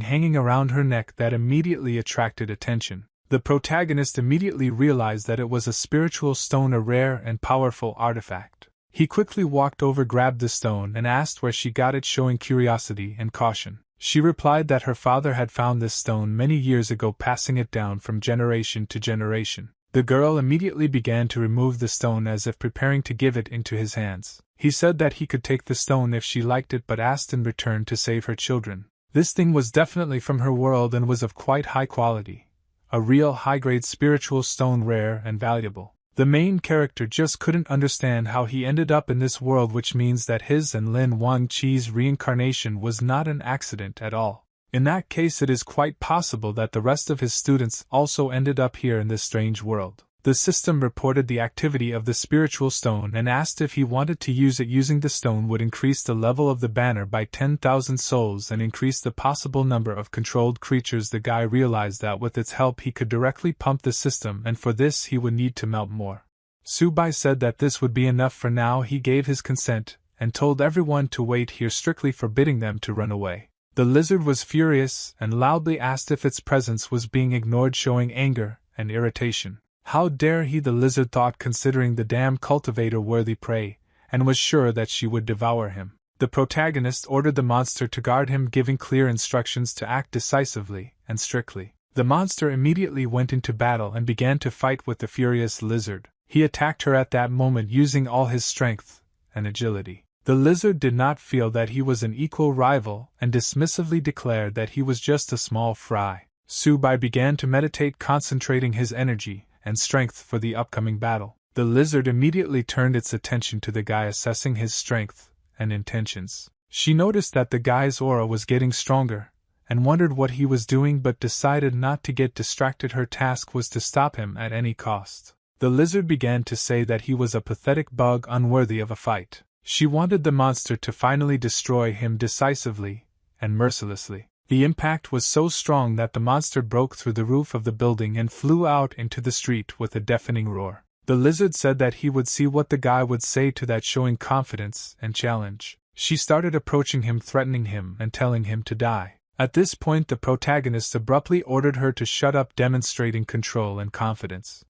hanging around her neck that immediately attracted attention. The protagonist immediately realized that it was a spiritual stone, a rare and powerful artifact. He quickly walked over, grabbed the stone, and asked where she got it, showing curiosity and caution. She replied that her father had found this stone many years ago, passing it down from generation to generation. The girl immediately began to remove the stone as if preparing to give it into his hands. He said that he could take the stone if she liked it, but asked in return to save her children. This thing was definitely from her world and was of quite high quality. A real high-grade spiritual stone, rare and valuable. The main character just couldn't understand how he ended up in this world, which means that his and Lin Wongchi's reincarnation was not an accident at all. In that case, it is quite possible that the rest of his students also ended up here in this strange world. The system reported the activity of the spiritual stone and asked if he wanted to use it. Using the stone would increase the level of the banner by 10,000 souls and increase the possible number of controlled creatures. The guy realized that with its help he could directly pump the system, and for this he would need to melt more. Subai said that this would be enough for now. He gave his consent and told everyone to wait here, strictly forbidding them to run away. The lizard was furious and loudly asked if its presence was being ignored, showing anger and irritation. How dare he, the lizard thought, considering the damn cultivator worthy prey, and was sure that she would devour him. The protagonist ordered the monster to guard him, giving clear instructions to act decisively and strictly. The monster immediately went into battle and began to fight with the furious lizard. He attacked her at that moment using all his strength and agility. The lizard did not feel that he was an equal rival and dismissively declared that he was just a small fry. Subai began to meditate, concentrating his energy and strength for the upcoming battle. The lizard immediately turned its attention to the guy, assessing his strength and intentions. She noticed that the guy's aura was getting stronger, and wondered what he was doing, but decided not to get distracted. Her task was to stop him at any cost. The lizard began to say that he was a pathetic bug unworthy of a fight. She wanted the monster to finally destroy him decisively and mercilessly. The impact was so strong that the monster broke through the roof of the building and flew out into the street with a deafening roar. The lizard said that he would see what the guy would say to that, showing confidence and challenge. She started approaching him, threatening him and telling him to die. At this point, the protagonist abruptly ordered her to shut up, demonstrating control and confidence.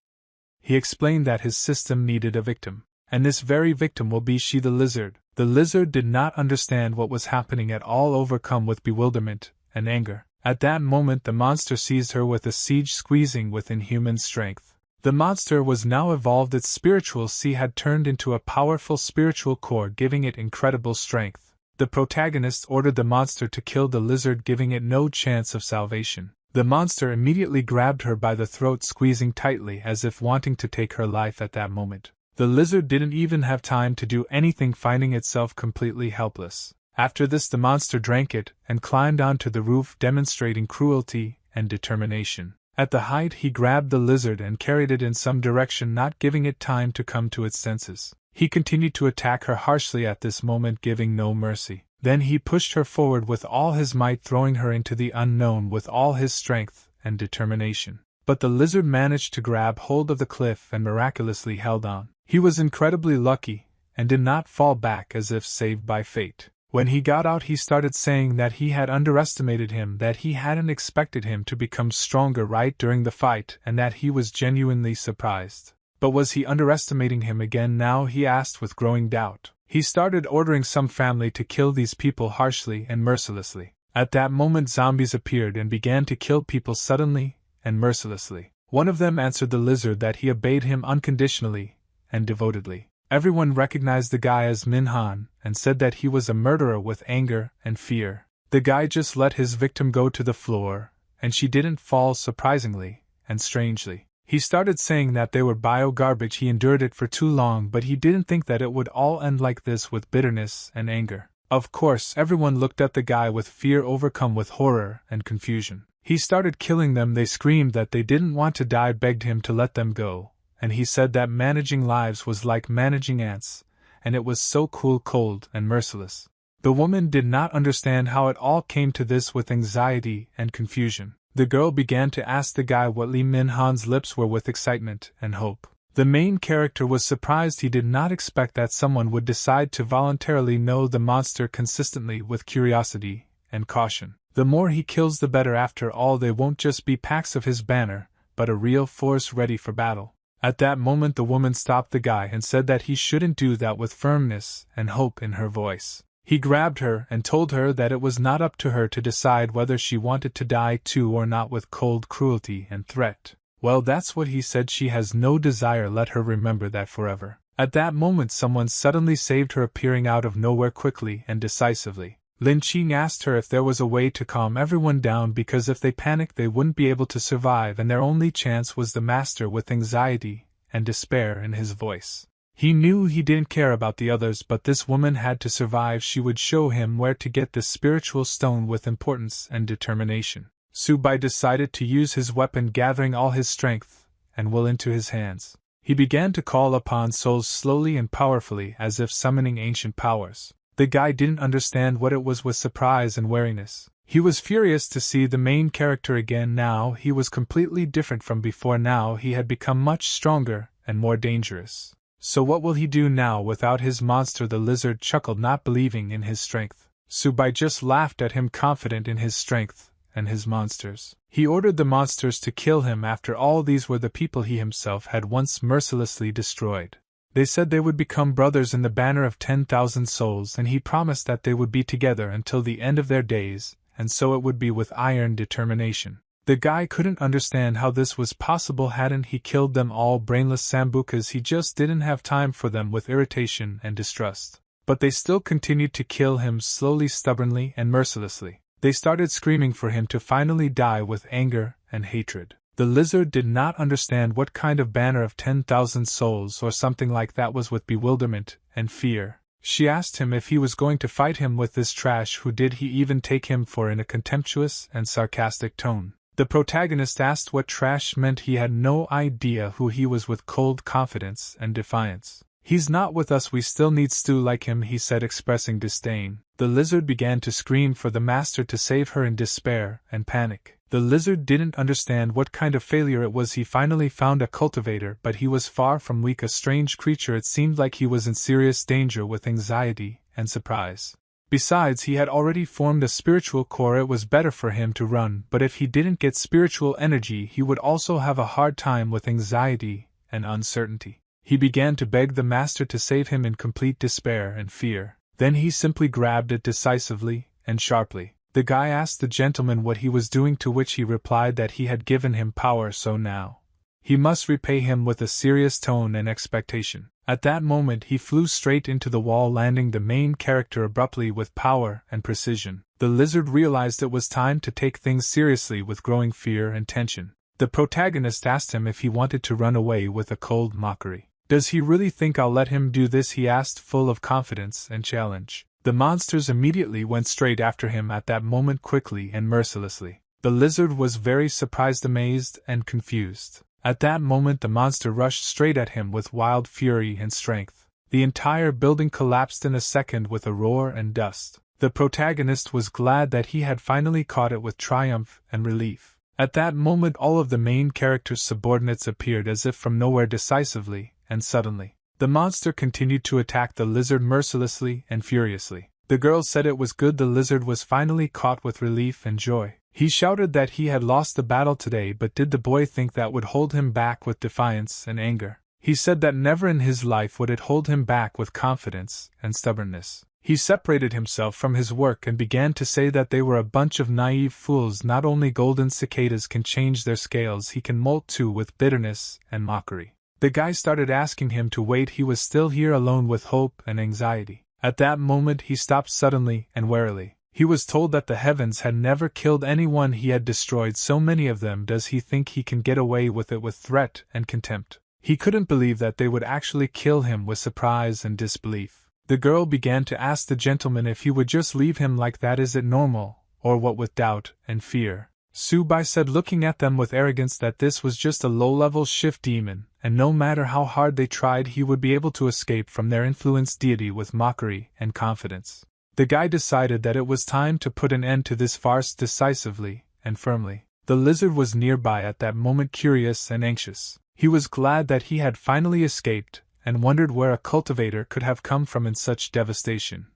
He explained that his system needed a victim, and this very victim will be she, the lizard. The lizard did not understand what was happening at all, overcome with bewilderment and anger. At that moment, the monster seized her with a siege, squeezing with inhuman strength. The monster was now evolved. Its spiritual sea had turned into a powerful spiritual core, giving it incredible strength. The protagonist ordered the monster to kill the lizard, giving it no chance of salvation. The monster immediately grabbed her by the throat, squeezing tightly as if wanting to take her life at that moment. The lizard didn't even have time to do anything, finding itself completely helpless. After this, the monster drank it and climbed onto the roof, demonstrating cruelty and determination. At the height, he grabbed the lizard and carried it in some direction, not giving it time to come to its senses. He continued to attack her harshly at this moment, giving no mercy. Then he pushed her forward with all his might, throwing her into the unknown with all his strength and determination. But the lizard managed to grab hold of the cliff and miraculously held on. He was incredibly lucky and did not fall back, as if saved by fate. When he got out, he started saying that he had underestimated him, that he hadn't expected him to become stronger right during the fight, and that he was genuinely surprised. But was he underestimating him again now, he asked with growing doubt. He started ordering some family to kill these people harshly and mercilessly. At that moment, zombies appeared and began to kill people suddenly and mercilessly. One of them answered the lizard that he obeyed him unconditionally and devotedly. Everyone recognized the guy as Minhan and said that he was a murderer with anger and fear. The guy just let his victim go to the floor, and she didn't fall, surprisingly and strangely. He started saying that they were bio-garbage. He endured it for too long, but he didn't think that it would all end like this, with bitterness and anger. Of course, everyone looked at the guy with fear, overcome with horror and confusion. He started killing them. They screamed that they didn't want to die, begged him to let them go, and he said that managing lives was like managing ants, and it was so cold and merciless. The woman did not understand how it all came to this, with anxiety and confusion. The girl began to ask the guy what Li Minhan's lips were, with excitement and hope. The main character was surprised. He did not expect that someone would decide to voluntarily know the monster consistently, with curiosity and caution. The more he kills, the better. After all, they won't just be packs of his banner, but a real force ready for battle. At that moment the woman stopped the guy and said that he shouldn't do that, with firmness and hope in her voice. He grabbed her and told her that it was not up to her to decide whether she wanted to die too or not, with cold cruelty and threat. Well, that's what he said. She has no desire. Let her remember that forever. At that moment someone suddenly saved her, appearing out of nowhere quickly and decisively. Lin Qing asked her if there was a way to calm everyone down, because if they panicked they wouldn't be able to survive, and their only chance was the master, with anxiety and despair in his voice. He knew he didn't care about the others, but this woman had to survive. She would show him where to get this spiritual stone with importance and determination. Su Bai decided to use his weapon, gathering all his strength and will into his hands. He began to call upon souls slowly and powerfully, as if summoning ancient powers. The guy didn't understand what it was with surprise and wariness. He was furious to see the main character again. Now he was completely different from before. Now he had become much stronger and more dangerous. So what will he do now without his monster? The lizard chuckled, not believing in his strength. Su Bai just laughed at him, confident in his strength and his monsters. He ordered the monsters to kill him. After all, these were the people he himself had once mercilessly destroyed. They said they would become brothers in the banner of 10,000 souls, and he promised that they would be together until the end of their days, and so it would be, with iron determination. The guy couldn't understand how this was possible. Hadn't he killed them all, brainless sambucas? He just didn't have time for them, with irritation and distrust. But they still continued to kill him, slowly, stubbornly, and mercilessly. They started screaming for him to finally die, with anger and hatred. The lizard did not understand what kind of banner of 10,000 souls or something like that was. With bewilderment and fear, she asked him if he was going to fight him with this trash. Who did he even take him for? In a contemptuous and sarcastic tone. The protagonist asked what trash meant. He had no idea who he was, with cold confidence and defiance. He's not with us. We still need stew like him, he said, expressing disdain. The lizard began to scream for the master to save her in despair and panic. The lizard didn't understand what kind of failure it was. He finally found a cultivator, but he was far from weak. A strange creature. It seemed like he was in serious danger, with anxiety and surprise. Besides, he had already formed a spiritual core. It was better for him to run, but if he didn't get spiritual energy, he would also have a hard time with anxiety and uncertainty. He began to beg the master to save him in complete despair and fear. Then he simply grabbed it decisively and sharply. The guy asked the gentleman what he was doing, to which he replied that he had given him power, so now he must repay him, with a serious tone and expectation. At that moment he flew straight into the wall, landing the main character abruptly with power and precision. The lizard realized it was time to take things seriously, with growing fear and tension. The protagonist asked him if he wanted to run away, with a cold mockery. Does he really think I'll let him do this? He asked, full of confidence and challenge. The monsters immediately went straight after him at that moment, quickly and mercilessly. The lizard was very surprised, amazed, and confused. At that moment the monster rushed straight at him with wild fury and strength. The entire building collapsed in a second with a roar and dust. The protagonist was glad that he had finally caught it, with triumph and relief. At that moment all of the main character's subordinates appeared as if from nowhere, decisively and suddenly. The monster continued to attack the lizard mercilessly and furiously. The girl said it was good the lizard was finally caught, with relief and joy. He shouted that he had lost the battle today, but did the boy think that would hold him back? With defiance and anger. He said that never in his life would it hold him back, with confidence and stubbornness. He separated himself from his work and began to say that they were a bunch of naive fools. Not only golden cicadas can change their scales, he can molt too, with bitterness and mockery. The guy started asking him to wait. He was still here, alone with hope and anxiety. At that moment he stopped suddenly and warily. He was told that the heavens had never killed anyone. He had destroyed so many of them. Does he think he can get away with it? With threat and contempt. He couldn't believe that they would actually kill him, with surprise and disbelief. The girl began to ask the gentleman if he would just leave him like that. Is it normal, or what? With doubt and fear, Su Bai said, looking at them with arrogance, that this was just a low-level shift demon, and no matter how hard they tried he would be able to escape from their influence. Deity, with mockery and confidence. The guy decided that it was time to put an end to this farce decisively and firmly. The lizard was nearby at that moment, curious and anxious. He was glad that he had finally escaped, and wondered where a cultivator could have come from in such devastation.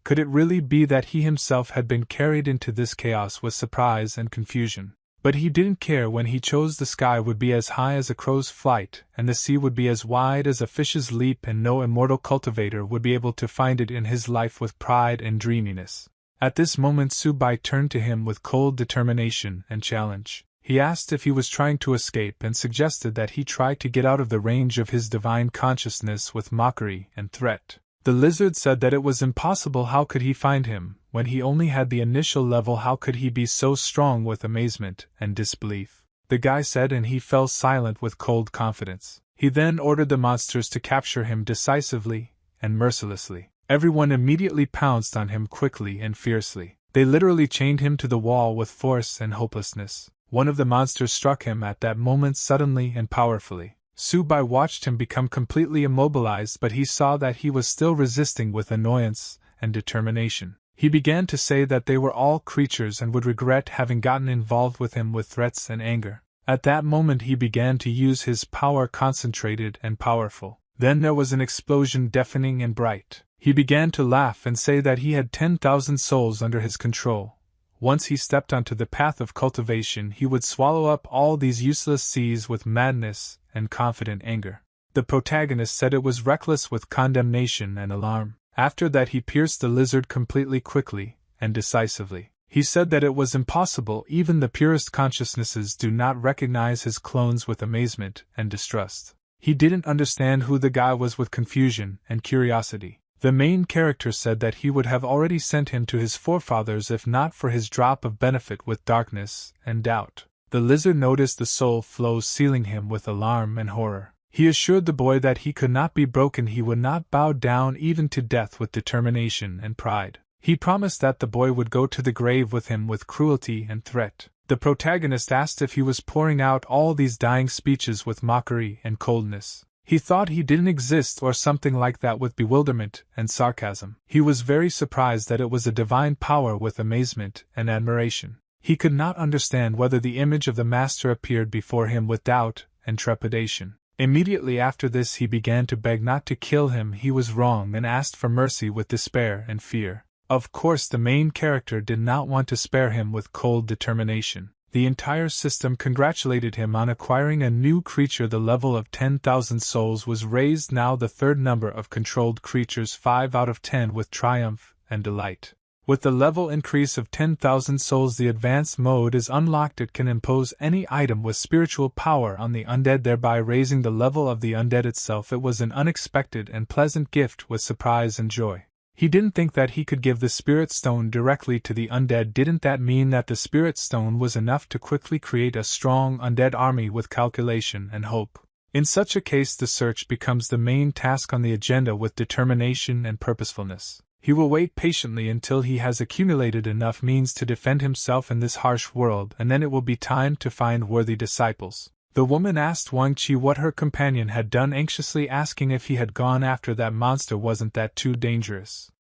Could it really be that he himself had been carried into this chaos? With surprise and confusion, But he didn't care when he chose. The sky would be as high as a crow's flight, and the sea would be as wide as a fish's leap, and no immortal cultivator would be able to find it in his life with pride and dreaminess. At this moment Subai turned to him with cold determination and challenge. He asked if he was trying to escape and suggested that he try to get out of the range of his divine consciousness with mockery and threat. The lizard said that it was impossible. How could he find him? When he only had the initial level, how could he be so strong? With amazement and disbelief, the guy said, and he fell silent with cold confidence. He then ordered the monsters to capture him decisively and mercilessly. Everyone immediately pounced on him quickly and fiercely. They literally chained him to the wall with force and hopelessness. One of the monsters struck him at that moment suddenly and powerfully. Subai watched him become completely immobilized, but he saw that he was still resisting with annoyance and determination. He began to say that they were all creatures and would regret having gotten involved with him with threats and anger. At that moment he began to use his power, concentrated and powerful. Then there was an explosion, deafening and bright. He began to laugh and say that he had 10,000 souls under his control. Once he stepped onto the path of cultivation, he would swallow up all these useless seeds with madness and confident anger. The protagonist said it was reckless with condemnation and alarm. After that he pierced the lizard completely, quickly, and decisively. He said that it was impossible. Even the purest consciousnesses do not recognize his clones. With amazement and distrust, he didn't understand who the guy was. With confusion and curiosity, the main character said that he would have already sent him to his forefathers if not for his drop of benefit with darkness and doubt. The lizard noticed the soul flows, sealing him with alarm and horror. He assured the boy that he could not be broken. He would not bow down even to death. With determination and pride, he promised that the boy would go to the grave with him. With cruelty and threat, the protagonist asked if he was pouring out all these dying speeches with mockery and coldness. He thought he didn't exist or something like that. With bewilderment and sarcasm, he was very surprised that it was a divine power. With amazement and admiration, he could not understand whether the image of the master appeared before him. With doubt and trepidation, immediately after this he began to beg not to kill him. He was wrong and asked for mercy with despair and fear. Of course the main character did not want to spare him. With cold determination, the entire system congratulated him on acquiring a new creature. The level of 10,000 souls was raised, now the third number of controlled creatures, 5 out of 10. With triumph and delight, with the level increase of 10,000 souls, the advanced mode is unlocked. It can impose any item with spiritual power on the undead, thereby raising the level of the undead itself. It was an unexpected and pleasant gift with surprise and joy. He didn't think that he could give the spirit stone directly to the undead. Didn't that mean that the spirit stone was enough to quickly create a strong undead army with calculation and hope? In such a case the search becomes the main task on the agenda. With determination and purposefulness, he will wait patiently until he has accumulated enough means to defend himself in this harsh world, and then it will be time to find worthy disciples. The woman asked Wongchi what her companion had done, anxiously asking if he had gone after that monster. Wasn't that too dangerous?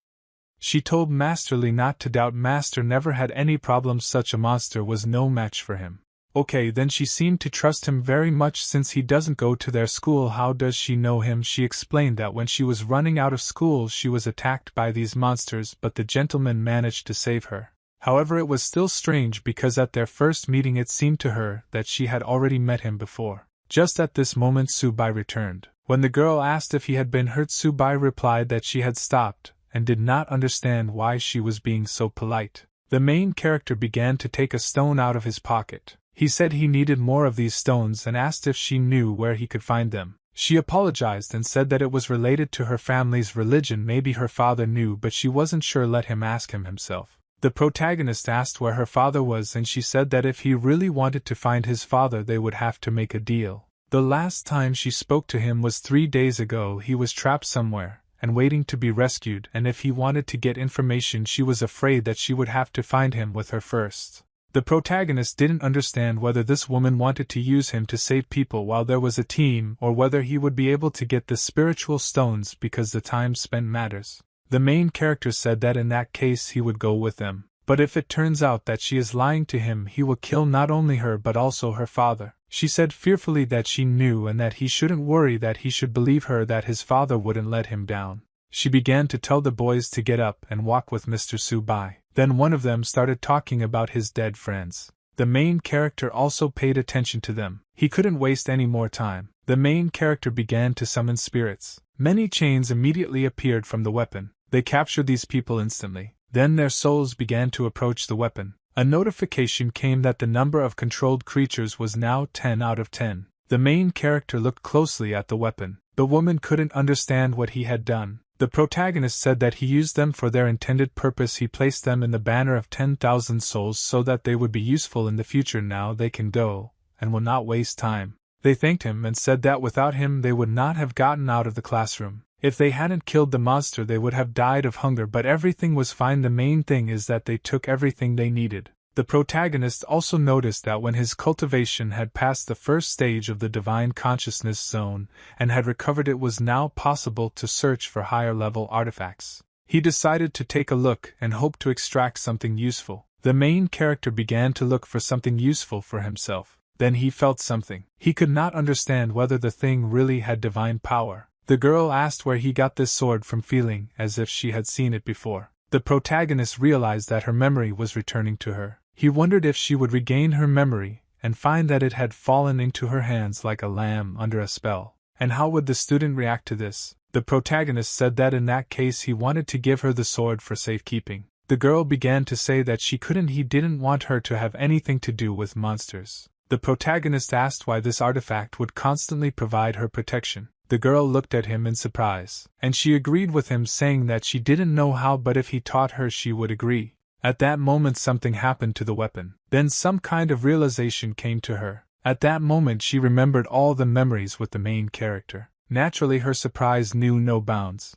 She told Master Li not to doubt. Master never had any problems. Such a monster was no match for him. Okay, then she seemed to trust him very much since he doesn't go to their school. How does she know him? She explained that when she was running out of school she was attacked by these monsters, but the gentleman managed to save her. However, it was still strange because at their first meeting it seemed to her that she had already met him before. Just at this moment Subai returned. When the girl asked if he had been hurt, Subai replied that she had stopped and did not understand why she was being so polite. The main character began to take a stone out of his pocket. He said he needed more of these stones and asked if she knew where he could find them. She apologized and said that it was related to her family's religion. Maybe her father knew, but she wasn't sure. Let him ask him himself. The protagonist asked where her father was, and she said that if he really wanted to find his father they would have to make a deal. The last time she spoke to him was 3 days ago. He was trapped somewhere and waiting to be rescued, and if he wanted to get information she was afraid that she would have to find him with her first. The protagonist didn't understand whether this woman wanted to use him to save people while there was a team, or whether he would be able to get the spiritual stones because the time spent matters. The main character said that in that case he would go with them, but if it turns out that she is lying to him he will kill not only her but also her father. She said fearfully that she knew and that he shouldn't worry, that he should believe her, that his father wouldn't let him down. She began to tell the boys to get up and walk with Mr. Subai. Then one of them started talking about his dead friends. The main character also paid attention to them. He couldn't waste any more time. The main character began to summon spirits. Many chains immediately appeared from the weapon. They captured these people instantly. Then their souls began to approach the weapon. A notification came that the number of controlled creatures was now 10 out of 10. The main character looked closely at the weapon. The woman couldn't understand what he had done. The protagonist said that he used them for their intended purpose. He placed them in the banner of 10,000 souls so that they would be useful in the future. Now they can go, and will not waste time. They thanked him and said that without him they would not have gotten out of the classroom. If they hadn't killed the monster they would have died of hunger, but everything was fine. The main thing is that they took everything they needed. The protagonist also noticed that when his cultivation had passed the first stage of the divine consciousness zone and had recovered, it was now possible to search for higher level artifacts. He decided to take a look and hoped to extract something useful. The main character began to look for something useful for himself. Then he felt something. He could not understand whether the thing really had divine power. The girl asked where he got this sword from, feeling as if she had seen it before. The protagonist realized that her memory was returning to her. He wondered if she would regain her memory and find that it had fallen into her hands like a lamb under a spell. And how would the student react to this? The protagonist said that in that case he wanted to give her the sword for safekeeping. The girl began to say that she couldn't. He didn't want her to have anything to do with monsters. The protagonist asked why this artifact would constantly provide her protection. The girl looked at him in surprise, and she agreed with him, saying that she didn't know how, but if he taught her she would agree. At that moment something happened to the weapon. Then some kind of realization came to her. At that moment she remembered all the memories with the main character. Naturally her surprise knew no bounds.